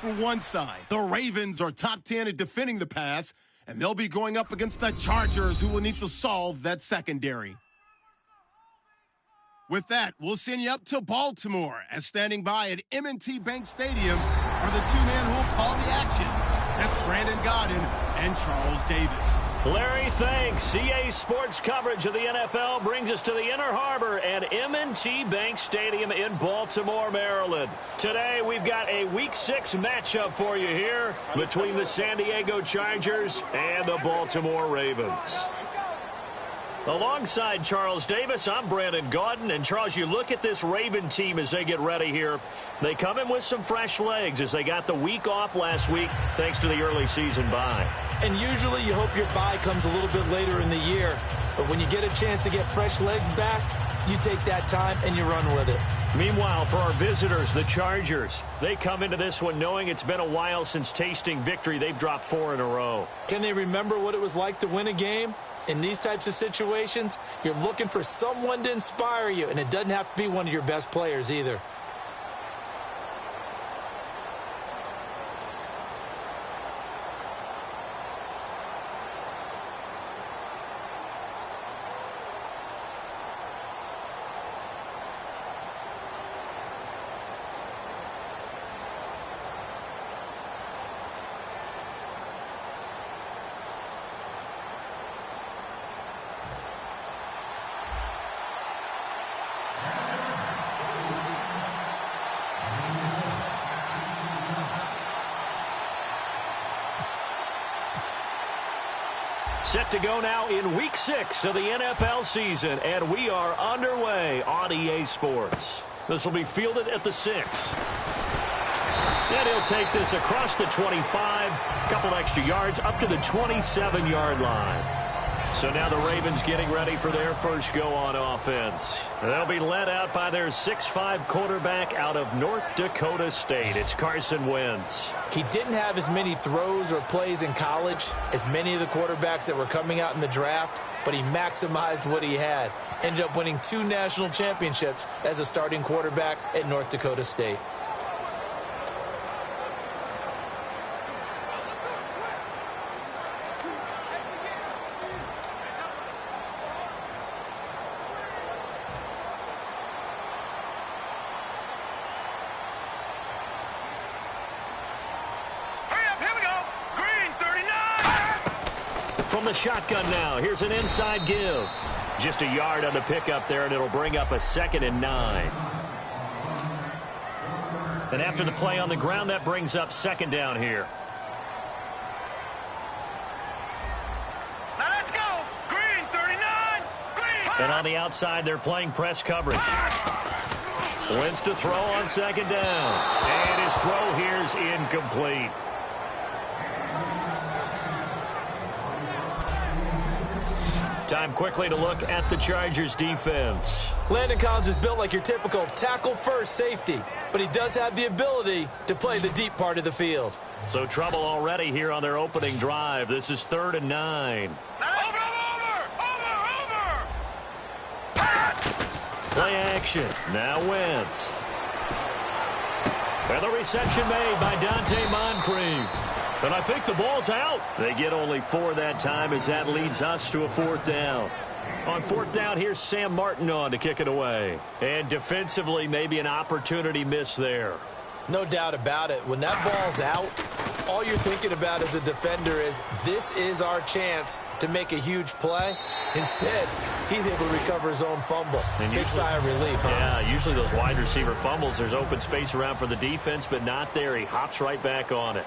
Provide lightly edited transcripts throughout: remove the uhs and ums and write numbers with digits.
for one side. The Ravens are top 10 at defending the pass, and they'll be going up against the Chargers, who will need to solve that secondary. With that, we'll send you up to Baltimore, as standing by at M&T Bank Stadium are the two men who will call the action. That's Brandon Godden and Charles Davis. Larry, thanks. CA Sports coverage of the NFL brings us to the Inner Harbor at M&T Bank Stadium in Baltimore, Maryland. Today, we've got a Week 6 matchup for you here between the San Diego Chargers and the Baltimore Ravens. Alongside Charles Davis, I'm Brandon Gaudin. And, Charles, you look at this Raven team as they get ready here. They come in with some fresh legs as they got the week off last week thanks to the early season bye. And usually you hope your bye comes a little bit later in the year. But when you get a chance to get fresh legs back, you take that time and you run with it. Meanwhile, for our visitors, the Chargers, they come into this one knowing it's been a while since tasting victory. They've dropped 4 in a row. Can they remember what it was like to win a game? In these types of situations, you're looking for someone to inspire you, and it doesn't have to be one of your best players either. Set to go now in Week 6 of the NFL season, and we are underway on EA Sports. This will be fielded at the 6. And he'll take this across the 25, a couple extra yards, up to the 27-yard line. So now the Ravens getting ready for their first go on offense. They'll be led out by their 6'5 quarterback out of North Dakota State. It's Carson Wentz. He didn't have as many throws or plays in college as many of the quarterbacks that were coming out in the draft, but he maximized what he had. Ended up winning 2 national championships as a starting quarterback at North Dakota State. The shotgun now. Here's an inside give. Just a yard on the pickup there, and it'll bring up a 2nd and 9. And after the play on the ground, that brings up 2nd down here. Now let's go. Green, 39. Green. And on the outside, they're playing press coverage. Wentz to throw on 2nd down. And his throw here's incomplete. Time quickly to look at the Chargers defense. Landon Collins is built like your typical tackle-first safety, but he does have the ability to play the deep part of the field. So trouble already here on their opening drive. This is 3rd and 9. Play action. Now Wentz. And the reception made by Dante Moncrief. And I think the ball's out. They get only 4 that time as that leads us to a 4th down. On 4th down, here's Sam Martin on to kick it away. And defensively, maybe an opportunity miss there. No doubt about it. When that ball's out, all you're thinking about as a defender is, this is our chance to make a huge play. Instead, he's able to recover his own fumble. Big sigh of relief, huh? Yeah, usually those wide receiver fumbles, there's open space around for the defense, but not there. He hops right back on it.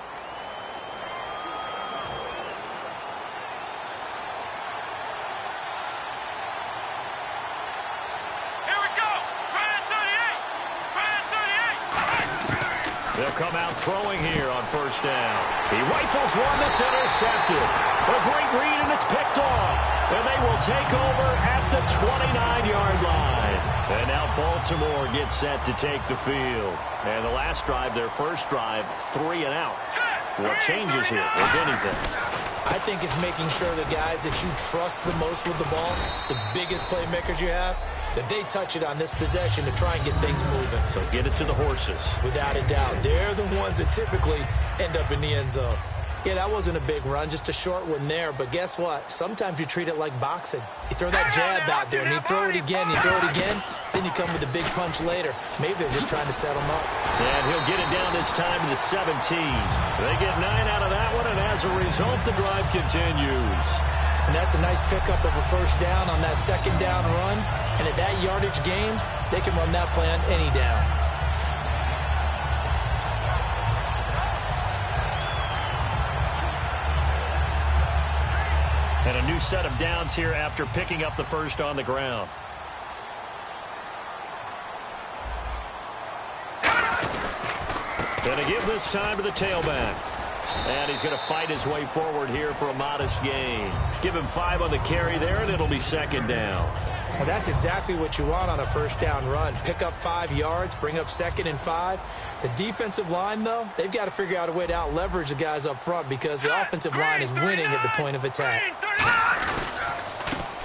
They'll come out throwing here on 1st down. He rifles one that's intercepted. A great read, and it's picked off. And they will take over at the 29-yard line. And now Baltimore gets set to take the field. And the last drive, their first drive, 3 and out. What changes here, if anything? I think it's making sure the guys that you trust the most with the ball, the biggest playmakers you have, that they touch it on this possession to try and get things moving. So get it to the horses. Without a doubt. They're the ones that typically end up in the end zone. Yeah, that wasn't a big run, just a short one there. But guess what? Sometimes you treat it like boxing. You throw that jab out there, and you throw it again, then you come with a big punch later. Maybe they're just trying to set him up. And he'll get it down this time to the 17. They get 9 out of that one, and as a result, the drive continues. And that's a nice pickup of a first down on that second down run. And at that yardage gain, they can run that play on any down. And a new set of downs here after picking up the first on the ground. Going to give this time to the tailback. And he's going to fight his way forward here for a modest gain. Give him 5 on the carry there, and it'll be second down. Well, that's exactly what you want on a first down run. Pick up 5 yards, bring up 2nd and 5. The defensive line, though, they've got to figure out a way to out-leverage the guys up front because the offensive line is winning at the point of attack.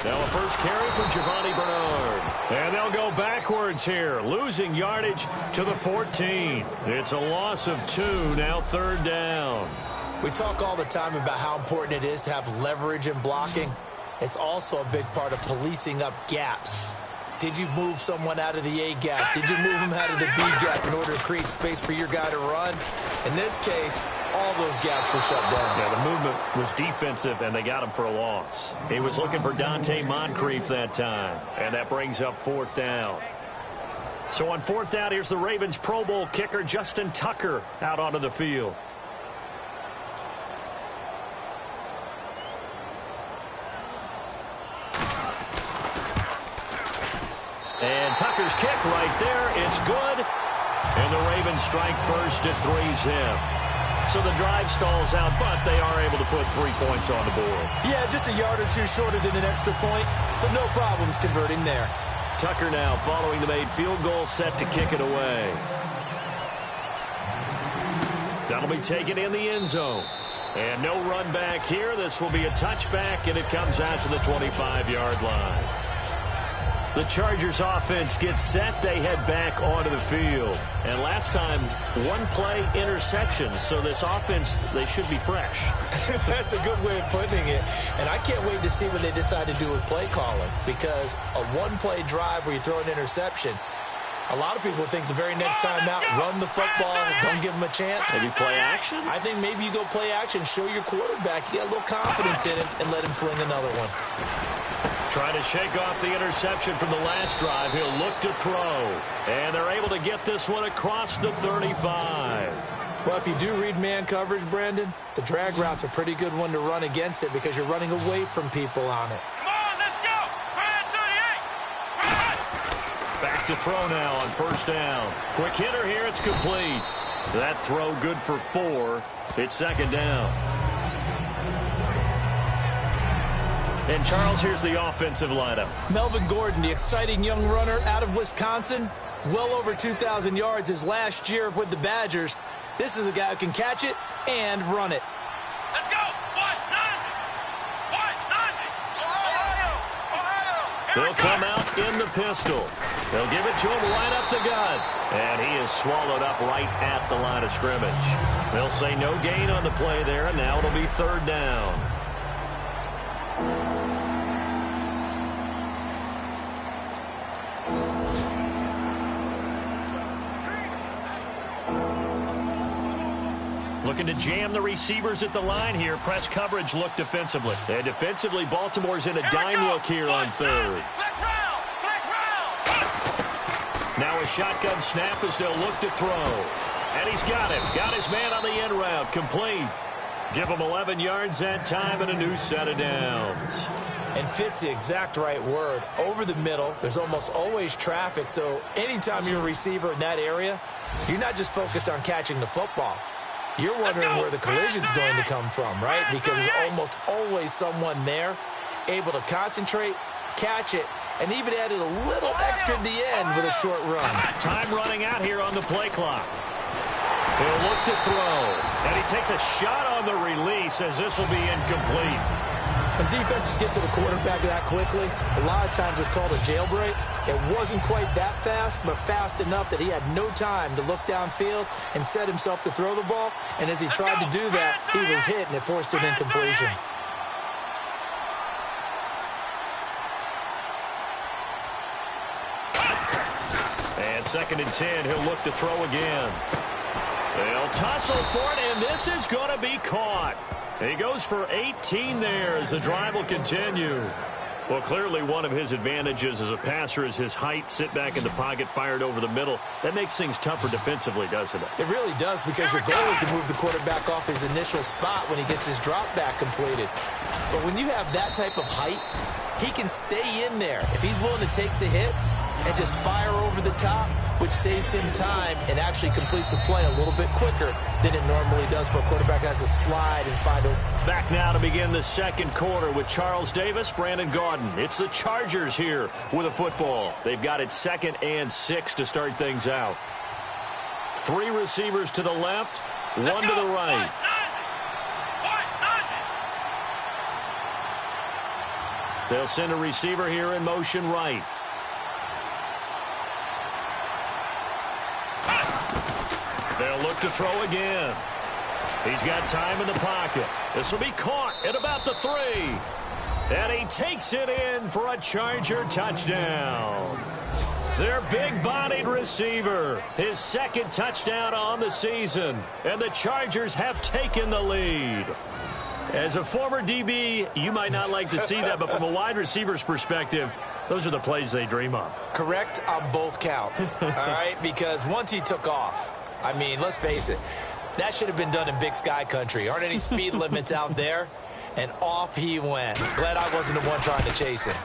Now a first carry from Giovanni Bernard. And they'll go backwards here, losing yardage to the 14. It's a loss of 2, now third down. We talk all the time about how important it is to have leverage in blocking. It's also a big part of policing up gaps. Did you move someone out of the A gap? Did you move them out of the B gap in order to create space for your guy to run? In this case, all those gaps were shut down. Yeah, the movement was defensive, and they got him for a loss. He was looking for Dante Moncrief that time, and that brings up 4th down. So on 4th down, here's the Ravens Pro Bowl kicker Justin Tucker out onto the field. And Tucker's kick right there. It's good. And the Ravens strike first at 3-zip. So the drive stalls out, but they are able to put 3 points on the board. Yeah, just a yard or 2 shorter than an extra point, but no problems converting there. Tucker now following the made field goal, set to kick it away. That'll be taken in the end zone. And no run back here. This will be a touchback, and it comes out to the 25-yard line. The Chargers offense gets set. They head back onto the field. And last time, 1-play interception. So this offense, they should be fresh. That's a good way of putting it. And I can't wait to see what they decide to do with play calling. Because a 1-play drive where you throw an interception, a lot of people think the very next time out, run the football, don't give them a chance. Maybe play action? I think maybe you go play action, show your quarterback, you got a little confidence in him, and let him fling another one. Trying to shake off the interception from the last drive. He'll look to throw. And they're able to get this one across the 35. Well, if you do read man coverage, Brandon, the drag route's a pretty good one to run against it because you're running away from people on it. Come on, let's go. Brand 38. Back to throw now on first down. Quick hitter here. It's complete. That throw good for 4. It's second down. And, Charles, here's the offensive lineup. Melvin Gordon, the exciting young runner out of Wisconsin. Well over 2,000 yards his last year with the Badgers. This is a guy who can catch it and run it. Let's go. 190. Ohio. They'll come out in the pistol. They'll give it to him right up the gut. And he is swallowed up right at the line of scrimmage. They'll say no gain on the play there, and now it'll be third down. Looking to jam the receivers at the line here. Press coverage look defensively. And defensively, Baltimore's in a dime look here on third. Now a shotgun snap as they'll look to throw. And he's got him. Got his man on the end route. Complete. Give him 11 yards that time and a new set of downs. And fit's the exact right word. Over the middle, there's almost always traffic. So anytime you're a receiver in that area, you're not just focused on catching the football. You're wondering where the collision's going to come from, right? Because there's almost always someone there able to concentrate, catch it, and even added a little extra at the end with a short run. Time running out here on the play clock. He'll look to throw. And he takes a shot on the release as this will be incomplete. When defenses get to the quarterback that quickly, a lot of times it's called a jailbreak. It wasn't quite that fast, but fast enough that he had no time to look downfield and set himself to throw the ball. And as he tried to do that, he was hit, and it forced an incompletion. And 2nd and 10, he'll look to throw again. They'll tussle for it, and this is going to be caught. He goes for 18 there as the drive will continue. Well, clearly one of his advantages as a passer is his height. Sit back in the pocket, fired over the middle. That makes things tougher defensively, doesn't it? It really does, because your goal is to move the quarterback off his initial spot when he gets his drop back completed. But when you have that type of height, he can stay in there if he's willing to take the hits and just fire over the top, which saves him time and actually completes a play a little bit quicker than it normally does for a quarterback that has to slide and find a... Back now to begin the 2nd quarter with Charles Davis, Brandon Gaudin. It's the Chargers here with a football. They've got it 2nd and 6 to start things out. 3 receivers to the left, 1 to the right. They'll send a receiver here in motion right. They'll look to throw again. He's got time in the pocket. This will be caught at about the 3. And he takes it in for a Charger touchdown. Their big-bodied receiver, his 2nd touchdown on the season. And the Chargers have taken the lead. As a former DB, you might not like to see that, but from a wide receiver's perspective, those are the plays they dream of. Correct on both counts, all right? Because once he took off, I mean, let's face it, that should have been done in Big Sky country. Aren't any speed limits out there? And off he went. Glad I wasn't the one trying to chase him.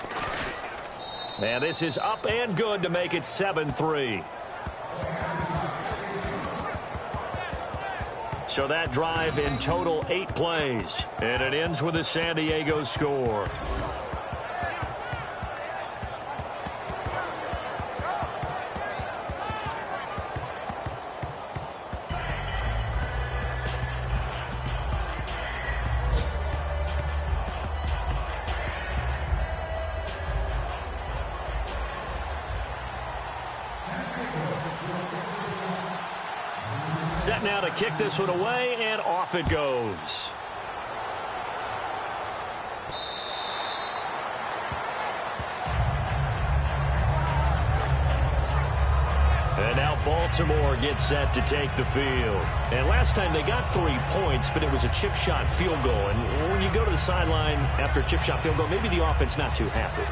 And this is up and good to make it 7-3. So that drive in total 8 plays. And it ends with a San Diego score. Set now to kick this one away, and off it goes. And now Baltimore gets set to take the field. And last time they got 3 points, but it was a chip shot field goal. And when you go to the sideline after a chip shot field goal, maybe the offense not too happy.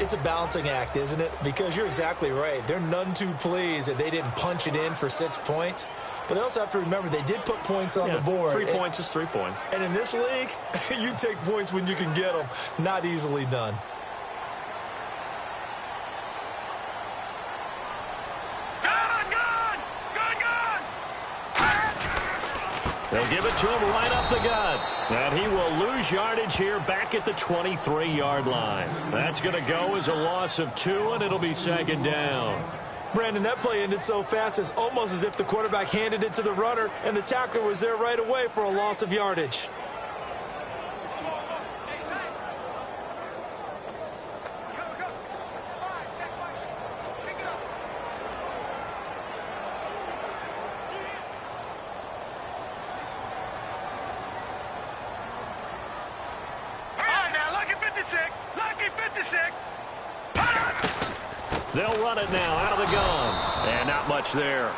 It's a balancing act, isn't it? Because you're exactly right. They're none too pleased that they didn't punch it in for 6 points. But they also have to remember they did put points on the board. 3 points is 3 points. And in this league, you take points when you can get them. Not easily done. They'll give it to him right up the gut. And he will lose yardage here back at the 23-yard line. That's going to go as a loss of 2, and it'll be 2nd down. Brandon, that play ended so fast, it's almost as if the quarterback handed it to the runner, and the tackler was there right away for a loss of yardage. They'll run it now out of the gun. And not much there.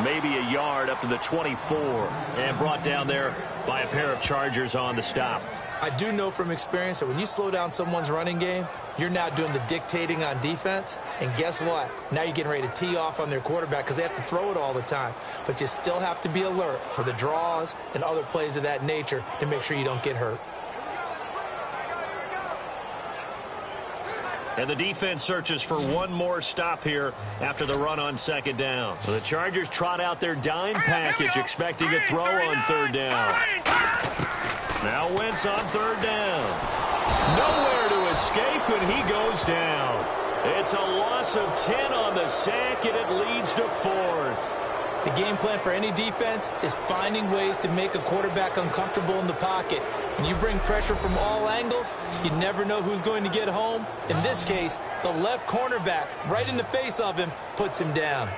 Maybe a yard up to the 24. And brought down there by a pair of Chargers on the stop. I do know from experience that when you slow down someone's running game, you're now doing the dictating on defense. And guess what? Now you're getting ready to tee off on their quarterback because they have to throw it all the time. But you still have to be alert for the draws and other plays of that nature to make sure you don't get hurt. And the defense searches for one more stop here after the run on 2nd down. So the Chargers trot out their dime package, expecting a throw on 3rd down. Now Wentz on 3rd down. Nowhere to escape, and he goes down. It's a loss of 10 on the sack, and it leads to 4th. The game plan for any defense is finding ways to make a quarterback uncomfortable in the pocket. When you bring pressure from all angles, you never know who's going to get home. In this case, the left cornerback, right in the face of him, puts him down.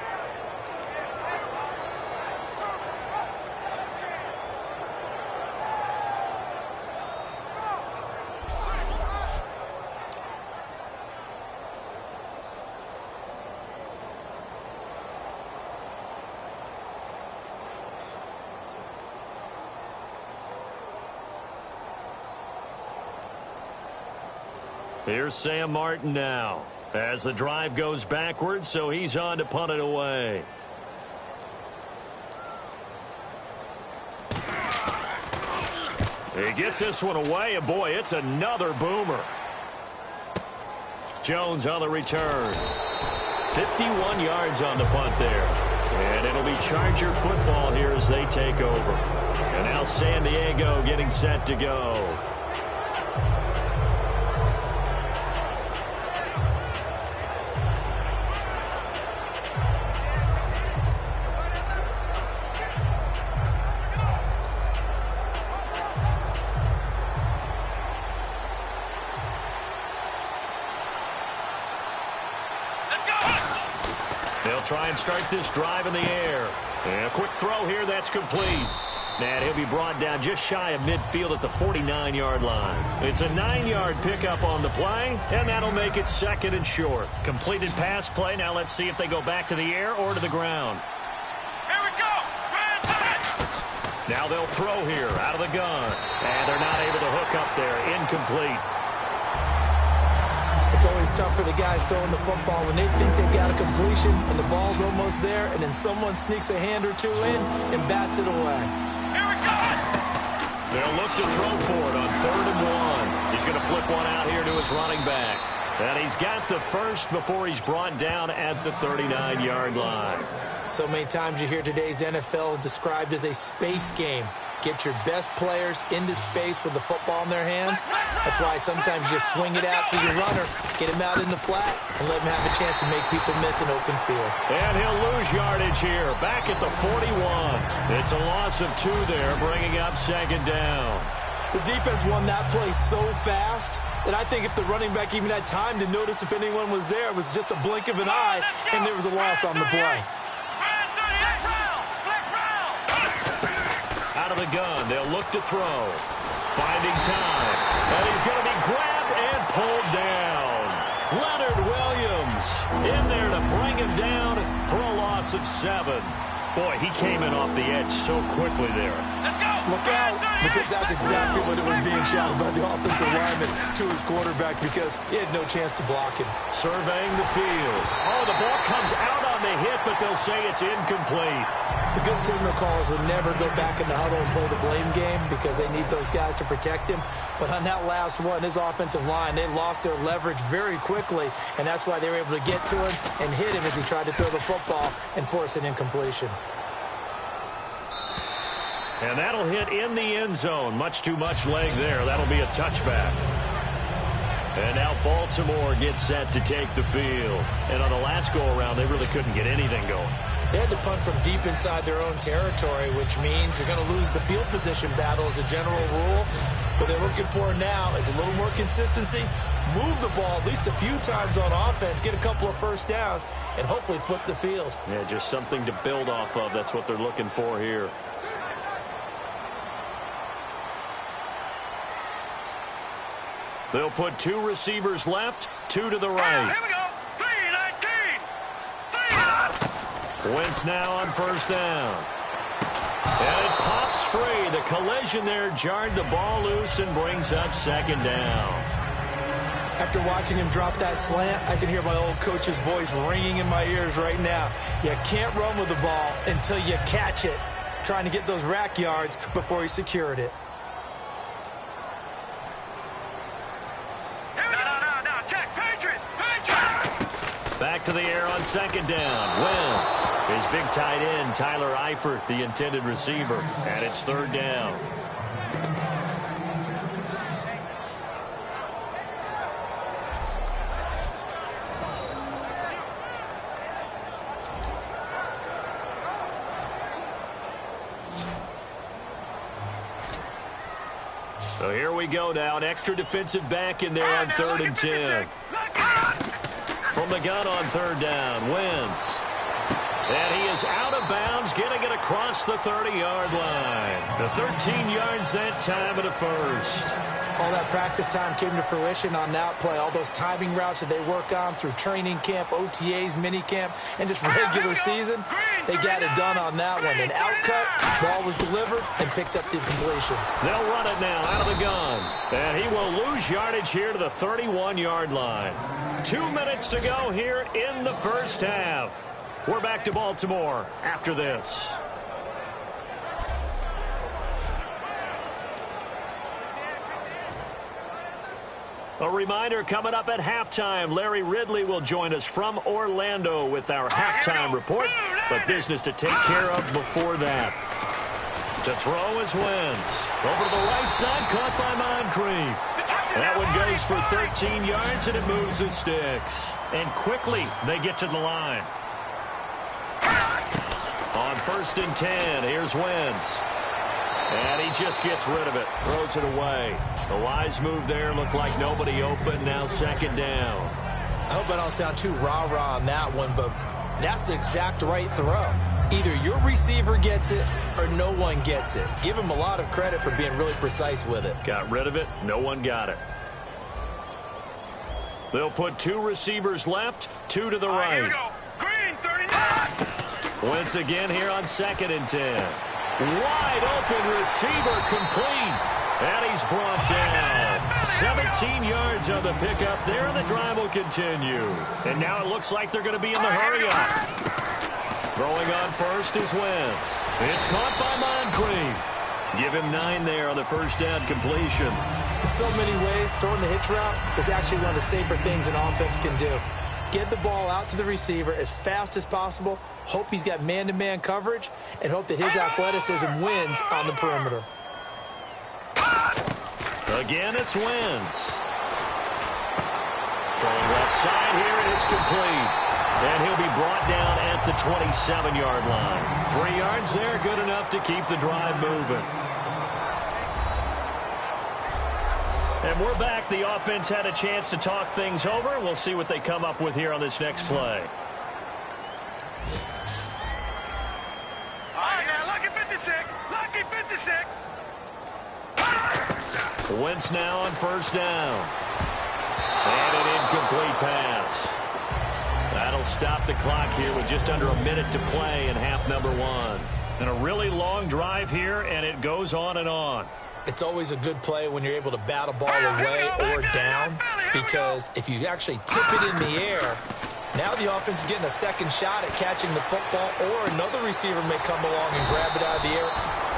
Here's Sam Martin now as the drive goes backwards, so he's on to punt it away. He gets this one away, and boy, it's another boomer. Jones on the return. 51 yards on the punt there. And it'll be Charger football here as they take over. And now San Diego getting set to go. Try and start this drive in the air. And a quick throw here, that's complete. And he'll be brought down just shy of midfield at the 49-yard line. It's a 9-yard pickup on the play, and that'll make it 2nd and short. Completed pass play. Now let's see if they go back to the air or to the ground. Here we go. Now they'll throw here out of the gun. And they're not able to hook up there. Incomplete. It's always tough for the guys throwing the football when they think they've got a completion and the ball's almost there, and then someone sneaks a hand or two in and bats it away. Here we go. They'll look to throw for it on 3rd and 1. He's going to flip one out here to his running back. And he's got the first before he's brought down at the 39-yard line. So many times you hear today's NFL described as a space game. Get your best players into space with the football in their hands. That's why sometimes you swing it out to your runner, get him out in the flat, and let him have a chance to make people miss an open field. And he'll lose yardage here, back at the 41. It's a loss of 2 there, bringing up 2nd down. The defense won that play so fast that I think if the running back even had time to notice if anyone was there, it was just a blink of an eye, and there was a loss on the play. Out of the gun, they'll look to throw. Finding time. And he's going to be grabbed and pulled down. Leonard Williams in there to bring him down for a loss of 7. Boy, he came in off the edge so quickly there. Look out, because that's exactly what it was being shouted by the offensive lineman to his quarterback, because he had no chance to block him. Surveying the field. Oh, the ball comes out on the hit, but they'll say it's incomplete. The good signal callers would never go back in the huddle and play the blame game because they need those guys to protect him. But on that last one, his offensive line, they lost their leverage very quickly, and that's why they were able to get to him and hit him as he tried to throw the football and force an incompletion. And that'll hit in the end zone. Much too much leg there. That'll be a touchback. And now Baltimore gets set to take the field. And on the last go-around, they really couldn't get anything going. They had to punt from deep inside their own territory, which means you're going to lose the field position battle as a general rule. What they're looking for now is a little more consistency, move the ball at least a few times on offense, get a couple of first downs, and hopefully flip the field. Yeah, just something to build off of. That's what they're looking for here. They'll put 2 receivers left, 2 to the right. Here we go. 3-19. Wentz now on 1st down. And it pops free. The collision there jarred the ball loose and brings up 2nd down. After watching him drop that slant, I can hear my old coach's voice ringing in my ears right now. You can't run with the ball until you catch it. Trying to get those rack yards before he secured it. Back to the air on 2nd down. Wentz. His big tight end, Tyler Eifert, the intended receiver. And it's 3rd down. So here we go now. An extra defensive back in there on 3rd and 10. From the gun on 3rd down, Wentz. And he is out of bounds, getting it across the 30-yard line. The 13 yards that time of the first. All that practice time came to fruition on that play. All those timing routes that they work on through training camp, OTAs, minicamp, and just regular season, they got it done on that one. An outcut, ball was delivered, and picked up the completion. They'll run it now out of the gun. And he will lose yardage here to the 31-yard line. 2 minutes to go here in the first half. We're back to Baltimore after this. A reminder, coming up at halftime, Larry Ridley will join us from Orlando with our halftime report, but business to take care of before that. To throw is Wentz. Over to the right side, caught by Moncrief. That one goes for 13 yards, and it moves the sticks. And quickly, they get to the line. On 1st and 10, here's Wentz. And he just gets rid of it, throws it away. A wise move there, looked like nobody open, now 2nd down. I hope I don't sound too rah-rah on that one, but that's the exact right throw. Either your receiver gets it or no one gets it. Give him a lot of credit for being really precise with it. Got rid of it, no one got it. They'll put 2 receivers left, 2 to the right. Here we go. Green, 39. Wentz again here on 2nd and 10. Wide open receiver complete. And he's brought down. 17 yards on the pickup there, and the drive will continue. And now it looks like they're going to be in the hurry-up. Throwing on 1st is Wentz. It's caught by Moncrief. Give him 9 there on the 1st down completion. In so many ways, throwing the hitch route is actually one of the safer things an offense can do. Get the ball out to the receiver as fast as possible, hope he's got man-to-man coverage, and hope that his athleticism wins on the perimeter. Again, it's Wentz. Throwing left side here, and it's complete. And he'll be brought down at the 27-yard line. 3 yards there, good enough to keep the drive moving. And we're back. The offense had a chance to talk things over. We'll see what they come up with here on this next play. All right, now, lucky 56. Lucky 56. Wentz now on 1st down. And an incomplete pass. That'll stop the clock here with just under a minute to play in half number 1. And a really long drive here, and it goes on and on. It's always a good play when you're able to bat a ball away or down, because if you actually tip it in the air, now the offense is getting a 2nd shot at catching the football, or another receiver may come along and grab it out of the air.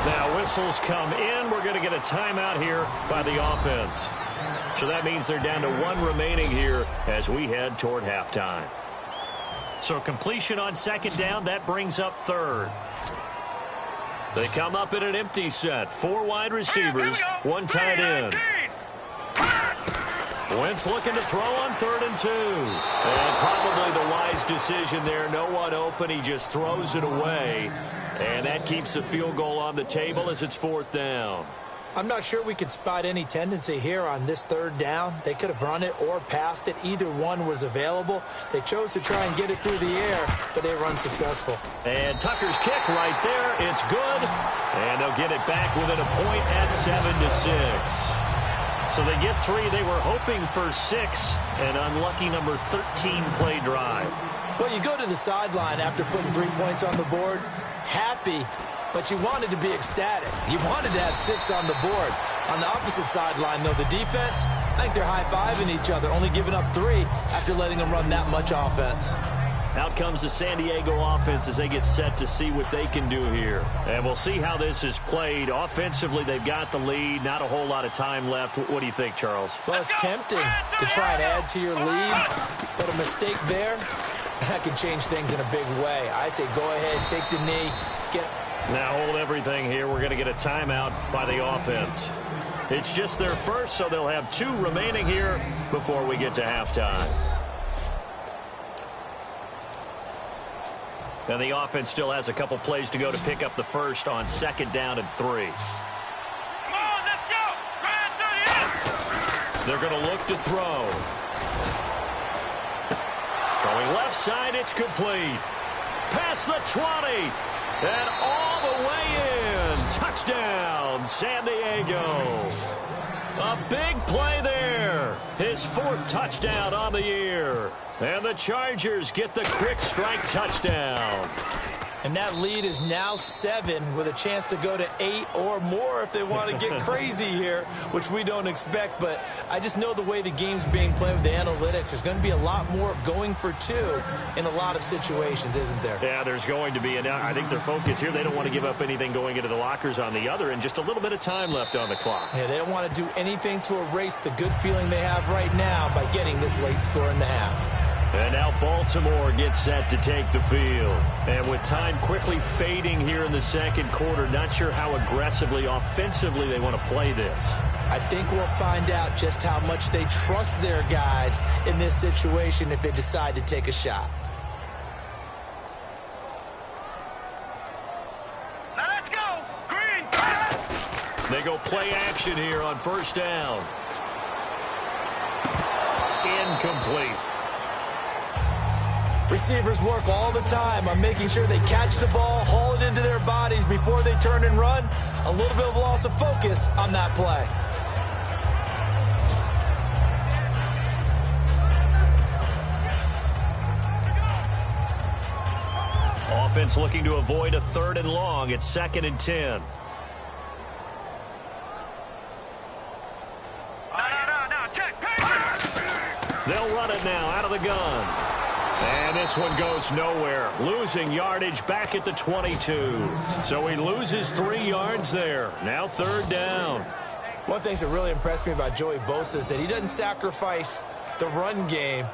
Now whistles come in. We're going to get a timeout here by the offense. So that means they're down to 1 remaining here as we head toward halftime. So completion on 2nd down, that brings up 3rd. They come up in an empty set. 4 wide receivers, 1 tight end. Wentz looking to throw on 3rd and 2. And probably the wise decision there. No one open. He just throws it away. And that keeps the field goal on the table as it's 4th down. I'm not sure we could spot any tendency here on this 3rd down. They could have run it or passed it. Either one was available. They chose to try and get it through the air, but they were unsuccessful. And Tucker's kick right there. It's good. And they'll get it back within a point at 7-6. So they get 3. They were hoping for 6. An unlucky number 13 play drive. Well, you go to the sideline after putting 3 points on the board, happy, but you wanted to be ecstatic. You wanted to have 6 on the board. On the opposite sideline, though, the defense, I think they're high-fiving each other, only giving up 3 after letting them run that much offense. Out comes the San Diego offense as they get set to see what they can do here. And we'll see how this is played. Offensively, they've got the lead. Not a whole lot of time left. What do you think, Charles? Well, it's tempting to try and add to your lead, but a mistake there, that can change things in a big way. I say go ahead, take the knee, get... Now hold everything here. We're going to get a timeout by the offense. It's just their first, so they'll have 2 remaining here before we get to halftime. And the offense still has a couple plays to go to pick up the first on 2nd down and 3. Come on, let's go. Grand They're going to look to throw. Throwing left side, it's complete. Past the 20. And all the way in. Touchdown, San Diego. A big play there. His 4th touchdown on the year. And the Chargers get the quick strike touchdown. And that lead is now 7 with a chance to go to 8 or more if they want to get crazy here, which we don't expect. But I just know the way the game's being played with the analytics, there's going to be a lot more of going for 2 in a lot of situations, isn't there? Yeah, there's going to be. And I think their focus here, they don't want to give up anything going into the lockers on the other, and just a little bit of time left on the clock. Yeah, they don't want to do anything to erase the good feeling they have right now by getting this late score in the half. And now Baltimore gets set to take the field. And with time quickly fading here in the second quarter, not sure how aggressively, offensively they want to play this. I think we'll find out just how much they trust their guys in this situation if they decide to take a shot. Now let's go. Green. They go play action here on first down. Incomplete. Receivers work all the time on making sure they catch the ball, haul it into their bodies before they turn and run. A little bit of loss of focus on that play. Offense looking to avoid a 3rd and long. It's 2nd and 10. No, check. They'll run it now out of the gun. And this one goes nowhere. Losing yardage back at the 22. So he loses 3 yards there. Now 3rd down. One thing that really impressed me about Joey Bosa is that he doesn't sacrifice the run game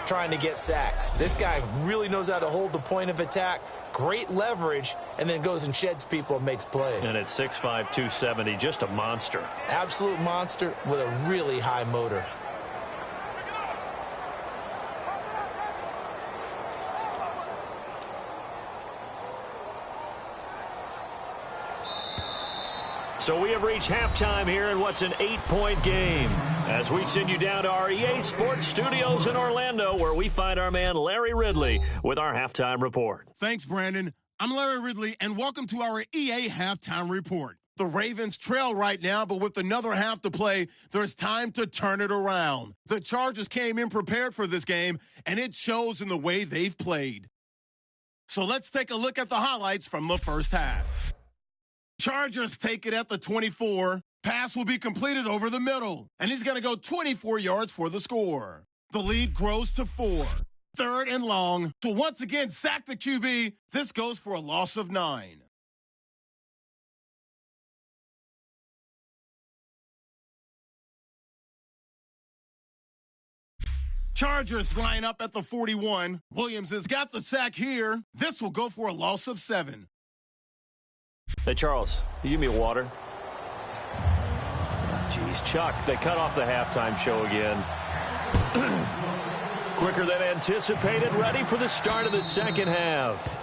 trying to get sacks. This guy really knows how to hold the point of attack, great leverage, and then goes and sheds people and makes plays. And at 6'5", 270, just a monster. Absolute monster with a really high motor. So we have reached halftime here in what's an 8-point game. As we send you down to our EA Sports Studios in Orlando, where we find our man Larry Ridley with our halftime report. Thanks, Brandon. I'm Larry Ridley, and welcome to our EA Halftime Report. The Ravens trail right now, but with another half to play, there's time to turn it around. The Chargers came in prepared for this game, and it shows in the way they've played. So let's take a look at the highlights from the first half. Chargers take it at the 24. Pass will be completed over the middle, and he's going to go 24 yards for the score. The lead grows to 4. 3rd and long. To once again sack the QB. This goes for a loss of 9. Chargers line up at the 41. Williams has got the sack here. This will go for a loss of 7. Hey, Charles, you give me water? Jeez, Chuck, they cut off the halftime show again. Quicker than anticipated, ready for the start of the second half.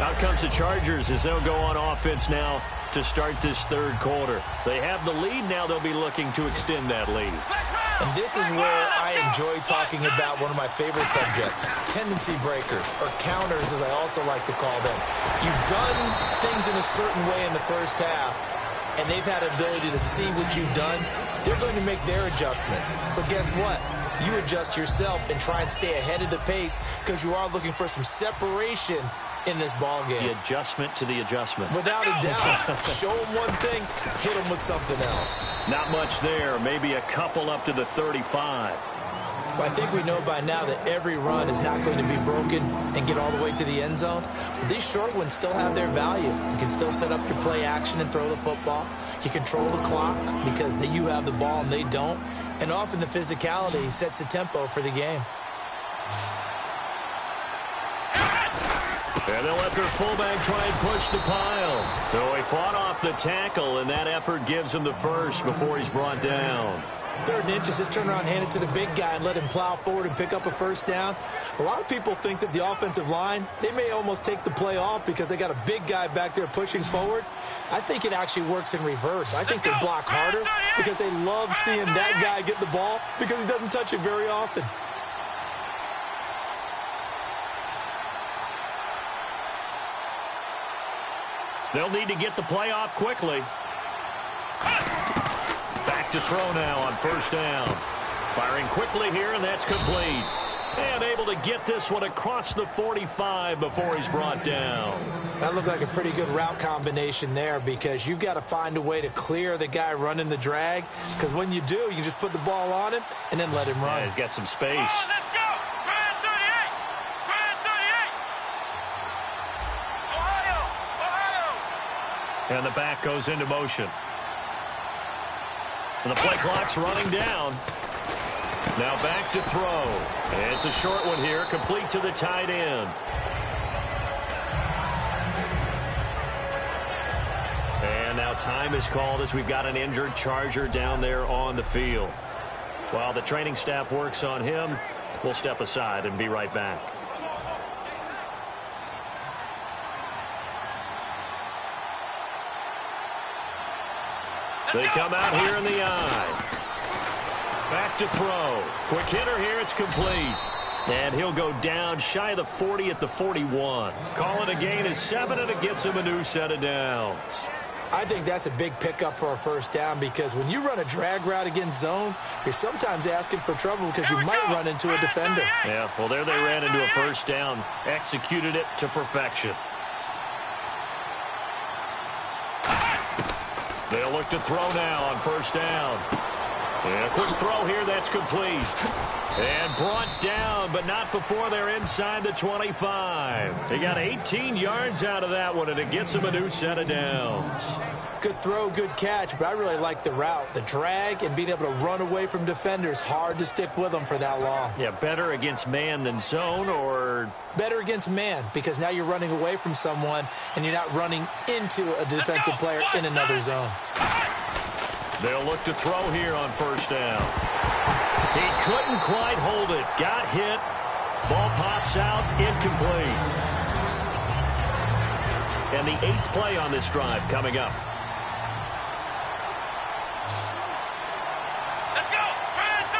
Out comes the Chargers as they'll go on offense now to start this 3rd quarter. They have the lead now. They'll be looking to extend that lead. And this is where I enjoy talking about one of my favorite subjects, tendency breakers, or counters as I also like to call them. You've done things in a certain way in the first half, and they've had ability to see what you've done. They're going to make their adjustments. So guess what? You adjust yourself and try and stay ahead of the pace because you are looking for some separation in this ball game. The adjustment to the adjustment. Without a doubt. Show them one thing, hit them with something else. Not much there. Maybe a couple up to the 35. But I think we know by now that every run is not going to be broken and get all the way to the end zone. But these short ones still have their value. You can still set up your play action and throw the football. You control the clock because you have the ball and they don't. And often the physicality sets the tempo for the game. And they'll let their fullback try and push the pile. So he fought off the tackle, and that effort gives him the first before he's brought down. 3rd and inches, just turn around, hand it to the big guy, and let him plow forward and pick up a first down. A lot of people think that the offensive line, they may almost take the play off because they got a big guy back there pushing forward. I think it actually works in reverse. I think they block harder because they love seeing that guy get the ball because he doesn't touch it very often. They'll need to get the play off quickly. Back to throw now on 1st down. Firing quickly here, and that's complete. And able to get this one across the 45 before he's brought down. That looked like a pretty good route combination there because you've got to find a way to clear the guy running the drag, because when you do, you just put the ball on him and then let him run. Yeah, he's got some space. Oh, let's go! Brand 38! Brand 38! Ohio! And the back goes into motion. And the play clock's running down. Now back to throw. It's a short one here, complete to the tight end. And now time is called as we've got an injured Charger down there on the field. While the training staff works on him, we'll step aside and be right back. They come out here in the eye. Back to throw. Quick hitter here. It's complete. And he'll go down shy of the 40 at the 41. Calling a gain of 7, and it gets him a new set of downs. I think that's a big pickup for a 1st down because when you run a drag route against zone, you're sometimes asking for trouble because you might run into a defender. Yeah, well, there they ran into a 1st down. Executed it to perfection. They'll look to throw now on 1st down. And a quick throw here, that's complete. And brought down, but not before they're inside the 25. They got 18 yards out of that one, and it gets them a new set of downs. Good throw, good catch, but I really like the route. The drag and being able to run away from defenders, hard to stick with them for that long. Yeah, better against man than zone, or... Better against man, because now you're running away from someone, and you're not running into a defensive player in another zone. They'll look to throw here on 1st down. He couldn't quite hold it. Got hit. Ball pops out. Incomplete. And the 8th play on this drive coming up. Let's go! Brand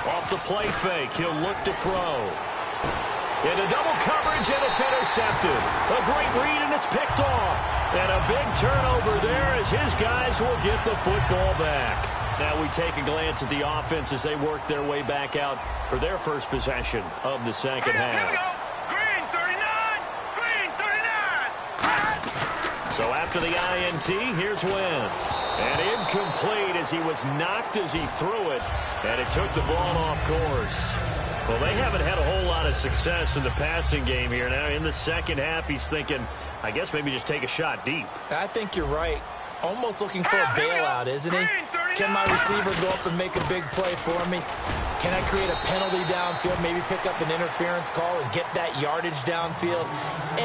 38! Off the play fake. He'll look to throw. Into double coverage, and it's intercepted. A great read, and it's picked off. And a big turnover there as his guys will get the football back. Now we take a glance at the offense as they work their way back out for their first possession of the second half. Green 39! Green 39! So after the INT, here's Wentz. And incomplete as he was knocked as he threw it. And it took the ball off course. Well, they haven't had a whole lot of success in the passing game here. Now in the second half, he's thinking, I guess maybe just take a shot deep. I think you're right. Almost looking for a bailout, isn't he? Can my receiver go up and make a big play for me? Can I create a penalty downfield, maybe pick up an interference call and get that yardage downfield?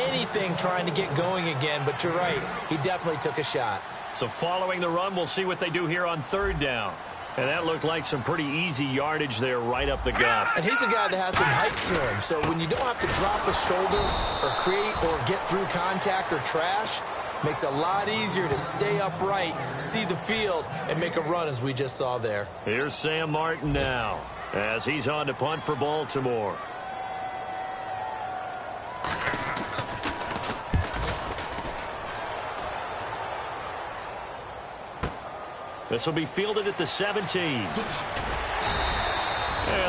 Anything trying to get going again, but you're right. He definitely took a shot. So following the run, we'll see what they do here on 3rd down. And that looked like some pretty easy yardage there right up the gut. And he's a guy that has some height to him. So when you don't have to drop a shoulder or create or get through contact or trash, makes it a lot easier to stay upright, see the field, and make a run as we just saw there. Here's Sam Martin now as he's on to punt for Baltimore. This will be fielded at the 17. Yeah,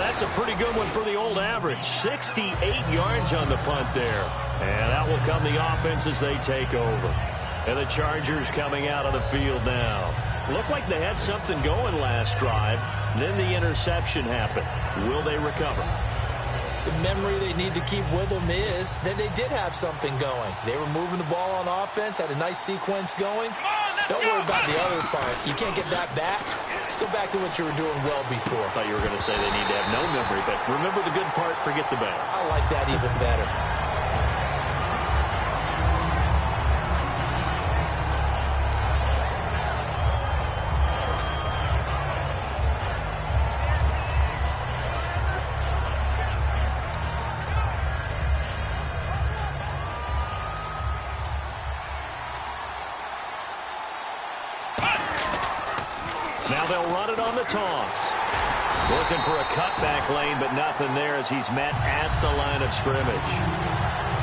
that's a pretty good one for the old average. 68 yards on the punt there. And that will come the offense as they take over. And the Chargers coming out of the field now. Looked like they had something going last drive. Then the interception happened. Will they recover? The memory they need to keep with them is that they did have something going. They were moving the ball on offense, had a nice sequence going. Don't worry about the other part. You can't get that back. Let's go back to what you were doing well before. I thought you were going to say they need to have no memory, but remember the good part, forget the bad. I like that even better. Now they'll run it on the toss. Looking for a cutback lane, but nothing there as he's met at the line of scrimmage.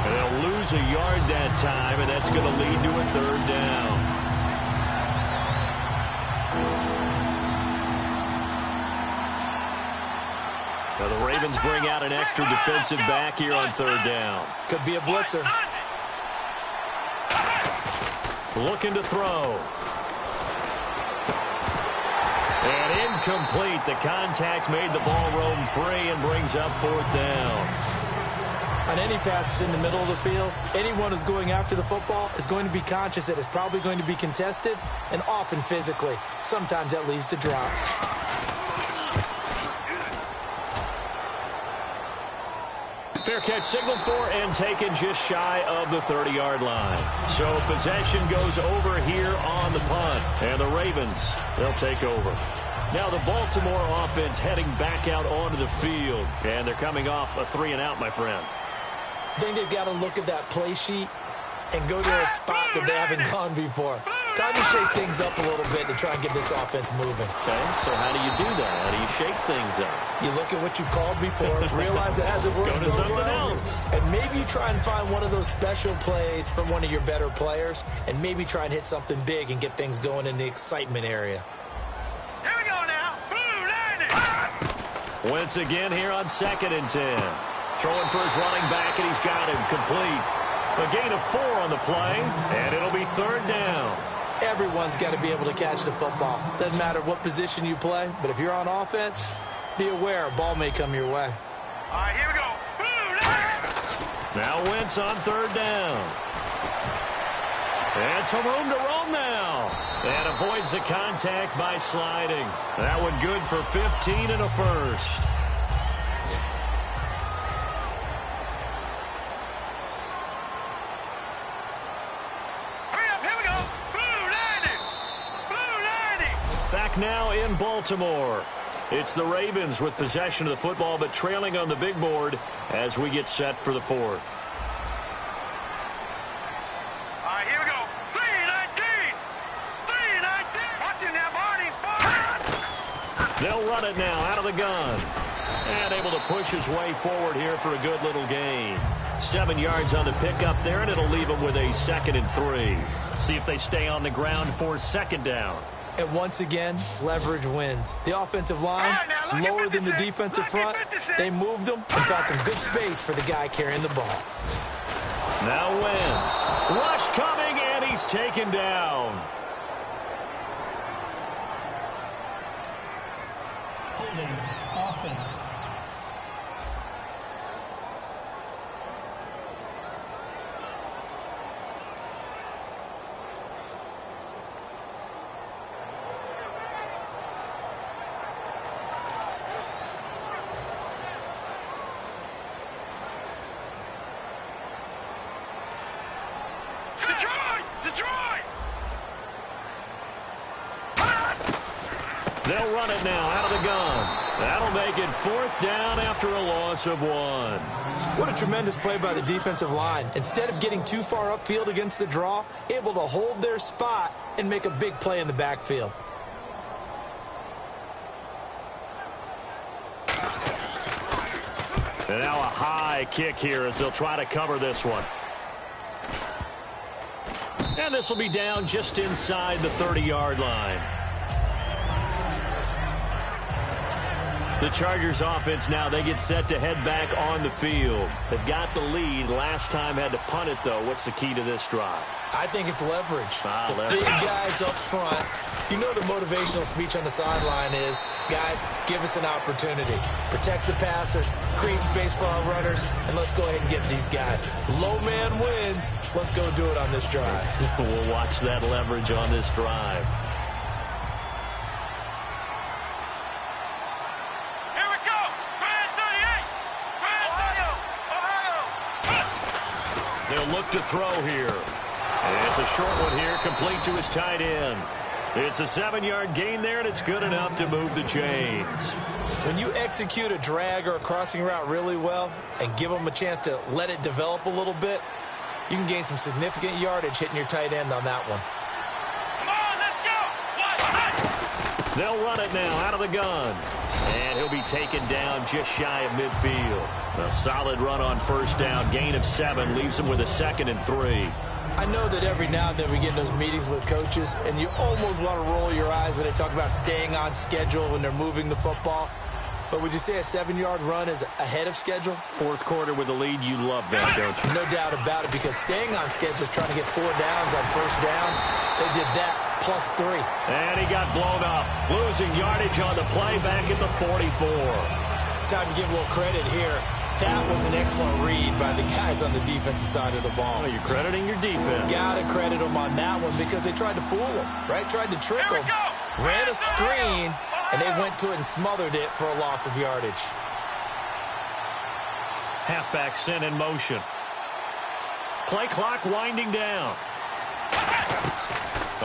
And they'll lose a yard that time, and that's going to lead to a third down. Now the Ravens bring out an extra defensive back here on third down. Could be a blitzer. Looking to throw. And incomplete. The contact made the ball roam free and brings up fourth down. On any passes in the middle of the field, anyone who's going after the football is going to be conscious that it's probably going to be contested and often physically. Sometimes that leads to drops. Fair catch signaled for and taken just shy of the 30-yard line. So possession goes over here on the punt. And the Ravens, they'll take over. Now the Baltimore offense heading back out onto the field. And they're coming off a 3-and-out, my friend. I think they've got to look at that play sheet and go to a spot that they haven't gone before. Time to shake things up a little bit to try and get this offense moving. Okay, so how do you do that? How do you shake things up? You look at what you've called before, realize it hasn't worked Go to so something well, else. and maybe you try and find one of those special plays from one of your better players, and maybe try and hit something big and get things going in the excitement area. Here we go now. Blue landing. Once again here on 2nd and 10. Throwing for his running back, and he's got him complete. A gain of 4 on the play, and it'll be third down. Everyone's got to be able to catch the football. Doesn't matter what position you play, but if you're on offense, be aware a ball may come your way. All right, here we go. Blue landing. Now Wentz on third down. And some room to roam now. And avoids the contact by sliding. That one good for 15 and a first. Back now in Baltimore. It's the Ravens with possession of the football, but trailing on the big board as we get set for the fourth. All right, here we go. 3-19. 3-19. Watch it now, Barney. They'll run it now out of the gun. And able to push his way forward here for a good little gain. 7 yards on the pickup there, and it'll leave them with a 2nd and 3. See if they stay on the ground for second down. And once again, leverage wins. The offensive line, lower than the defensive front. They moved them and found some good space for the guy carrying the ball. Now Wentz. Rush coming, and he's taken down. Holding offense. They'll run it now out of the gun. That'll make it fourth down after a loss of 1. What a tremendous play by the defensive line. Instead of getting too far upfield against the draw, able to hold their spot and make a big play in the backfield. And now a high kick here as they'll try to cover this one. And this will be down just inside the 30-yard line. The Chargers offense now, they get set to head back on the field. They've got the lead. Last time had to punt it, though. What's the key to this drive? I think it's leverage. Leverage. Big guys up front. You know the motivational speech on the sideline is, guys, give us an opportunity. Protect the passer, create space for our runners, and let's go ahead and get these guys. Low man wins. Let's go do it on this drive. We'll watch that leverage on this drive. Look to throw here. And it's a short one here, complete to his tight end. It's a 7-yard gain there, and it's good enough to move the chains. When you execute a drag or a crossing route really well and give them a chance to let it develop a little bit, you can gain some significant yardage hitting your tight end on that one. Come on, let's go. They'll run it now out of the gun. And he'll be taken down just shy of midfield. A solid run on first down. Gain of 7 leaves him with a 2nd and 3. I know that every now and then we get in those meetings with coaches, and you almost want to roll your eyes when they talk about staying on schedule when they're moving the football. But would you say a 7-yard run is ahead of schedule? Fourth quarter with a lead, you love that, don't you? No doubt about it, because staying on schedule is trying to get 4 downs on first down. They did that plus 3. And he got blown up. Losing yardage on the play back at the 44. Time to give a little credit here. That was an excellent read by the guys on the defensive side of the ball. Well, you're crediting your defense. Got to credit them on that one because they tried to fool them, right? Tried to trick them. Ran a screen, and they went to it and smothered it for a loss of yardage. Halfback sent in motion. Play clock winding down.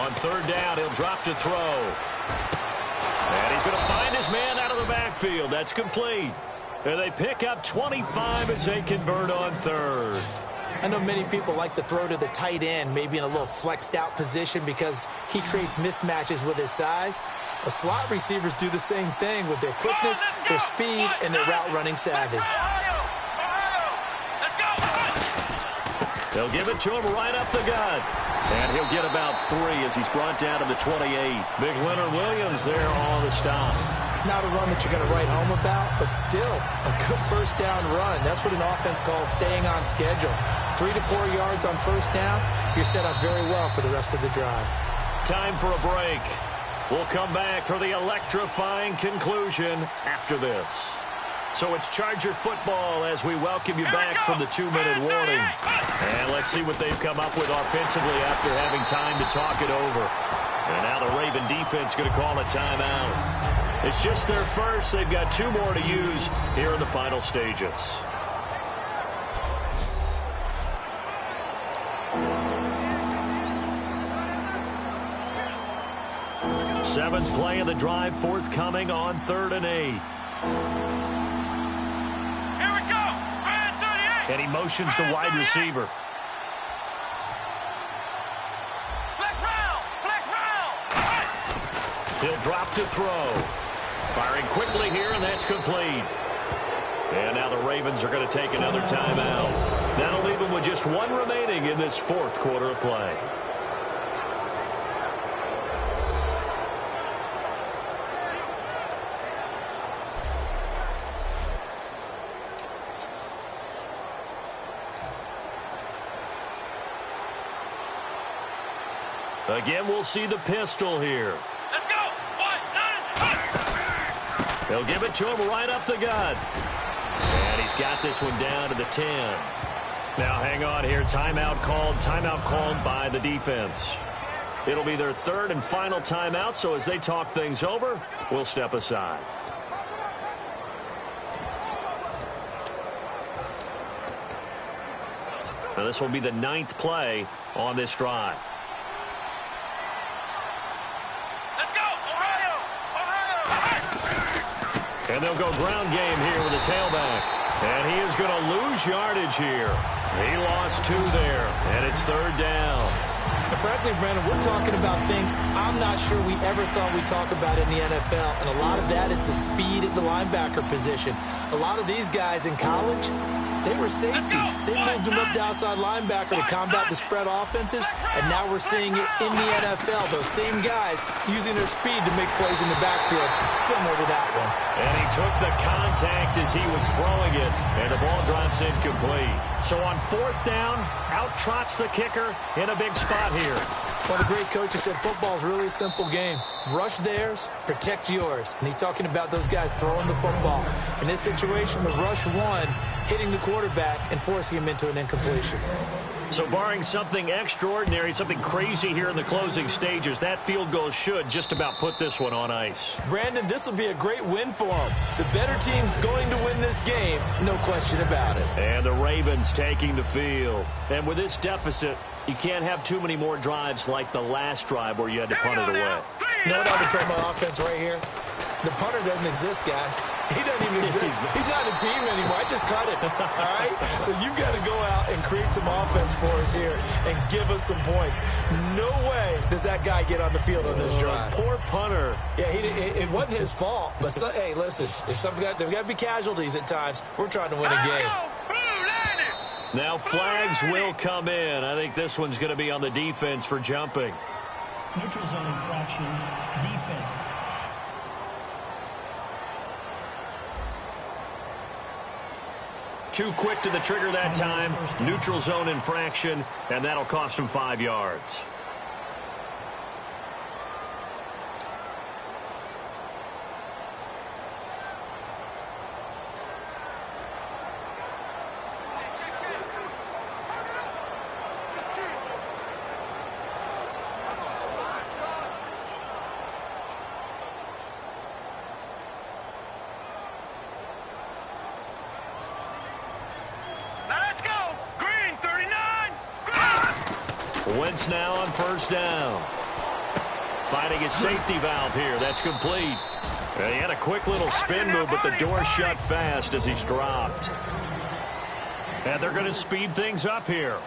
On third down, he'll drop to throw. And he's going to find his man out of the backfield. That's complete. And they pick up 25 as they convert on third. I know many people like to throw to the tight end, maybe in a little flexed out position because he creates mismatches with his size. But slot receivers do the same thing with their quickness, their speed, and their route running savvy. They'll give it to him right up the gut. And he'll get about 3 as he's brought down to the 28. Big Leonard Williams there on the stop. Not a run that you're going to write home about, but still a good first down run. That's what an offense calls staying on schedule. 3 to 4 yards on first down, you're set up very well for the rest of the drive. Time for a break. We'll come back for the electrifying conclusion after this. So it's Charger football as we welcome you back from the 2-minute warning. And let's see what they've come up with offensively after having time to talk it over. And now the Raven defense going to call a timeout. It's just their first. They've got 2 more to use here in the final stages. Seventh play of the drive forthcoming on 3rd and 8. Here we go. Red 38. And he motions the wide receiver. Flex round. Flex round. He'll drop to throw. Firing quickly here, and that's complete. And now the Ravens are going to take another timeout. That'll leave them with just 1 remaining in this 4th quarter of play. Again, we'll see the pistol here. Let's go. 1, 9, 5. They'll give it to him right up the gut. And he's got this one down to the 10. Now, hang on here. Timeout called by the defense. It'll be their 3rd and final timeout, so as they talk things over, we'll step aside. Now, this will be the 9th play on this drive. And they'll go ground game here with a tailback. And he is going to lose yardage here. He lost 2 there, and it's 3rd down. And frankly, Brandon, we're talking about things I'm not sure we ever thought we'd talk about in the NFL. And a lot of that is the speed at the linebacker position. A lot of these guys in college, they were safeties. They moved them up to outside linebacker to combat the spread offenses, and now we're seeing it in the NFL. Those same guys using their speed to make plays in the backfield, similar to that one. And he took the contact as he was throwing it, and the ball drops incomplete. So on 4th down, out trots the kicker in a big spot here. Well, the great coach has said football is really a simple game. Rush theirs, protect yours. And he's talking about those guys throwing the football. In this situation, the rush won, hitting the quarterback and forcing him into an incompletion. So barring something extraordinary, something crazy here in the closing stages, that field goal should just about put this one on ice. Brandon, this will be a great win for them. The better team's going to win this game, no question about it. And the Ravens taking the field. And with this deficit, you can't have too many more drives like the last drive where you had to punt it away. You know what I would tell my offense right here? The punter doesn't exist, guys. He doesn't even exist. He's not a team anymore. I just cut it, all right? So you've got to go out and create some offense for us here and give us some points. No way does that guy get on the field on this drive. Poor punter. Yeah, it wasn't his fault. But, hey, listen, if there's got to be casualties at times. We're trying to win a game. Now flags will come in. I think this one's going to be on the defense for jumping. Neutral zone infraction, defense. Too quick to the trigger that time. Neutral zone infraction, and that'll cost him 5 yards. Wentz now on first down. Finding his safety valve here. That's complete. He had a quick little spin move, but the door shut fast as he's dropped. And they're going to speed things up here.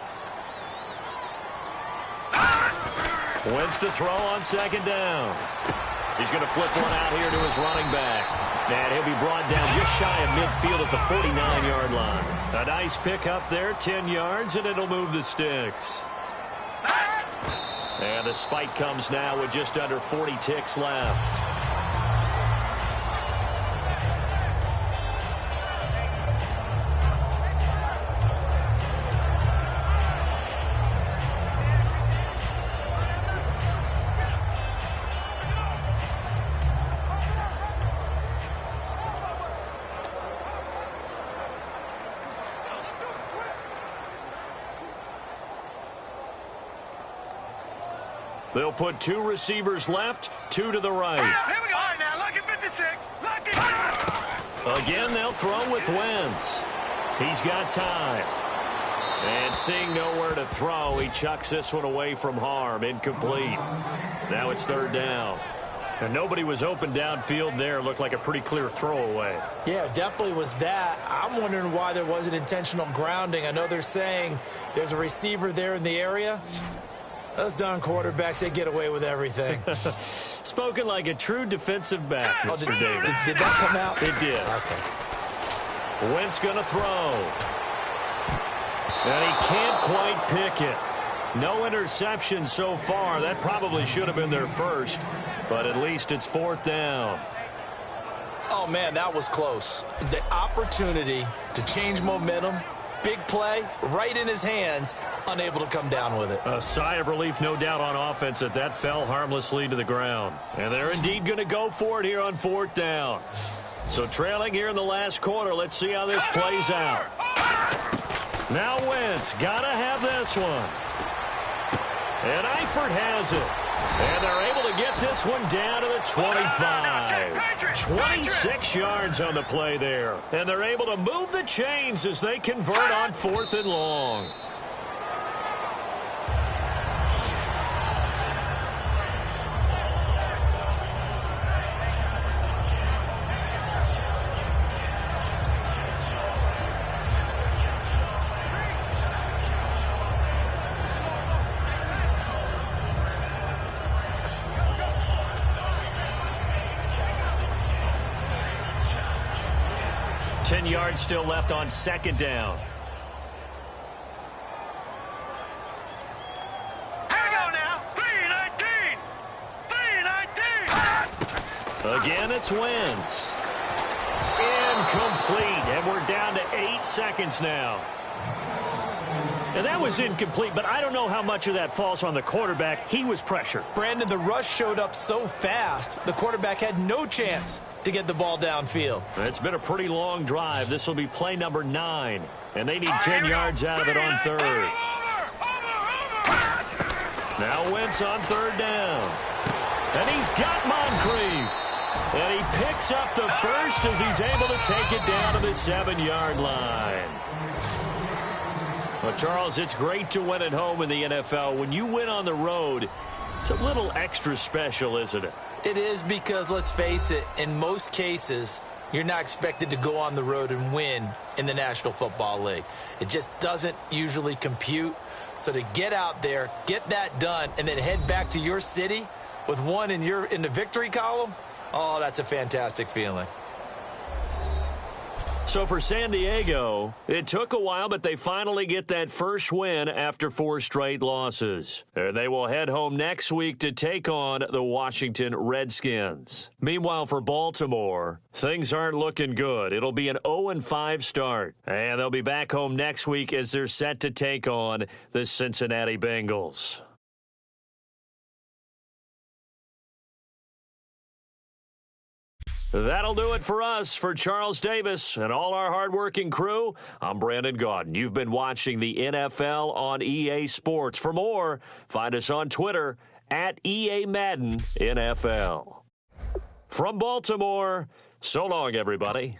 Wentz to throw on second down. He's going to flip one out here to his running back. And he'll be brought down just shy of midfield at the 49-yard line. A nice pick up there, 10 yards, and it'll move the sticks. And the spike comes now with just under 40 ticks left. They'll put 2 receivers left, 2 to the right. Here we go. All right, now, lucky 56. Lucky. Again, they'll throw with Wentz. He's got time. And seeing nowhere to throw, he chucks this one away from harm. Incomplete. Now it's third down. And nobody was open downfield there. Looked like a pretty clear throwaway. Yeah, definitely was that. I'm wondering why there wasn't intentional grounding. I know they're saying there's a receiver there in the area. Those darn quarterbacks, they get away with everything. Spoken like a true defensive back, Mr. Davis. Did that come out? It did. Okay. Wentz going to throw. And he can't quite pick it. No interception so far. That probably should have been their first. But at least it's fourth down. Oh, man, that was close. The opportunity to change momentum. Big play, right in his hands, unable to come down with it. A sigh of relief, no doubt, on offense that fell harmlessly to the ground. And they're indeed going to go for it here on fourth down. So trailing here in the last quarter, let's see how this plays out. Now Wentz, got to have this one. And Eifert has it. And they're able to get this one down to the 25. 26 yards on the play there. And they're able to move the chains as they convert on fourth and long. Yards still left on second down. Here we go now. 3-19. 3-19. Again, it's Wentz. Incomplete. And we're down to 8 seconds now. And that was incomplete, but I don't know how much of that falls on the quarterback. He was pressured. Brandon, the rush showed up so fast, the quarterback had no chance to get the ball downfield. It's been a pretty long drive. This will be play number 9, and they need 10 yards out of it on third. Now Wentz on third down. And he's got Moncrief. And he picks up the first as he's able to take it down to the 7-yard line. Well, Charles, it's great to win at home in the NFL. When you win on the road, it's a little extra special, isn't it? It is because, let's face it, in most cases, you're not expected to go on the road and win in the National Football League. It just doesn't usually compute. So to get out there, get that done, and then head back to your city with one in the victory column, oh, that's a fantastic feeling. So for San Diego, it took a while, but they finally get that first win after 4 straight losses. And they will head home next week to take on the Washington Redskins. Meanwhile, for Baltimore, things aren't looking good. It'll be an 0-5 start. And they'll be back home next week as they're set to take on the Cincinnati Bengals. That'll do it for us. For Charles Davis and all our hardworking crew, I'm Brandon Gaudin. You've been watching the NFL on EA Sports. For more, find us on Twitter at EA Madden NFL. From Baltimore, so long, everybody.